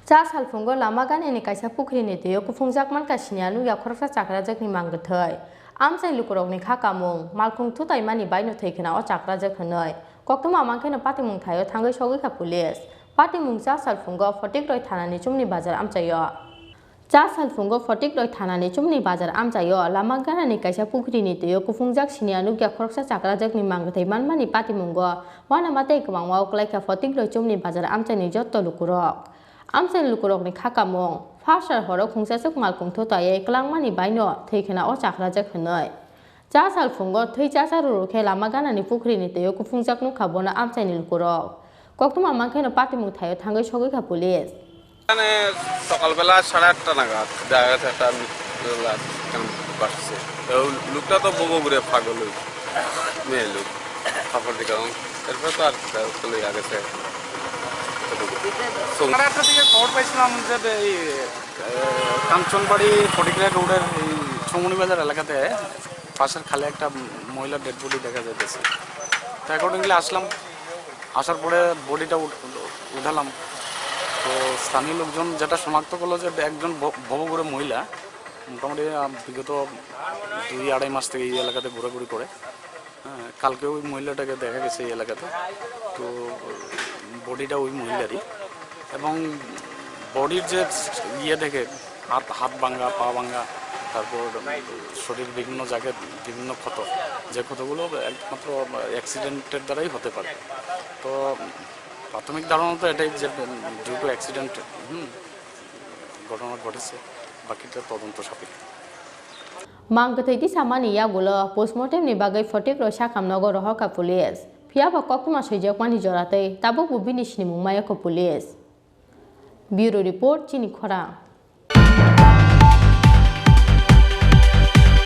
चा सालफुंगो लामा गानानिकाइसा पुखरिनि दैयाव गुफुंजाक मानखा सिनिया नुया खरकसा चाक्राजोकनि मांगथै आमसाइ लुकुरकनि खाकामुं मालखुं थुताइमानि बायनो थैखोना अ चाक्राजोक होनै कक्तुमा मांखेनो पातिमुं थायो थांगै सगैखा पुलिस पातिमुं चा सालफुंगो फटिक्रोय थानानि चुमनि बाजार आमचायो चा सालफुंगो फटिक्रोय थानानि चुमनि बाजार आमचायो लामा गानानिकाइसा पुखरिनि दैयाव गुफुंजाक सिनिया नुया खरकसा चाक्राजोकनि मांगथै मानमानि पातिमुंगो वाना माते गमांवाव क्लाइका फटिक्रोय चुमनि बाजार आमचाइनि जत्त लुकुरक आमसाइ लुकुरकनि खाकामुं फासार हरो खुंसासक मालकुं थोतायै क्लांमानि बायनो थैखोना अ चाक्राजोक होनै चा सालफुंगो थै चासा रुरुखे लामा गानानि पुखरिनि दैयाव गुफुंजाक नुखाबोनो आमसाइनि लुकुरक कक्तुमा मांखेनो पातिमुं थायो थांगै सगैखा पुलिस সকালবেলা 8:30 নাগাদ দেখা গেছে একটা বাসছে লোকটা তো বগো ঘুরে পাগল মেয়ে লোক কাপড় দিকে এরপর তো আর চলে গেছে একটা দিকে খবর পাইছিলাম যে এই কাঞ্চনবাড়ি ফটিকরিয়া রোডের এই চৌমুহনি বাজার এলাকাতে পাশের খালে একটা মহিলার ডেড বডি দেখা যাইতেছে তো অ্যাকর্ডিংলি আসলাম আসার পরে বডিটা উঠালাম তো স্থানীয় লোকজন যেটা শনাক্ত করলো যে একজন ভবঘুরে মহিলা মোটামুটি বিগত 2-2.5 মাস থেকে এই এলাকাতে ঘোরাঘুরি করে হ্যাঁ কালকে ওই মহিলাটাকে দেখা গেছে এই এলাকাতে তো বডিটা ওই মহিলারই এবং বডির যে ইয়ে দেখে হাত ভাঙা পা ভাঙা তারপর শরীর বিভিন্ন জায়গায় বিভিন্ন ক্ষত যে ক্ষতগুলো একমাত্র অ্যাক্সিডেন্টের দ্বারাই হতে পারে তো প্রাথমিক ধারণা তো এটাই যে ডিউ টু অ্যাক্সিডেন্ট ঘটনা ঘটেছে বাকিটা তদন্ত সাপেক্ষ Mangkwthwi samani yagulo postmortem ni bagai Fatikroy sakamnogo rohoka pulis phiaba koktuma soijakmani joratei tabuk bubini sini mungmaya ko pulis Bureau report Chini Khorang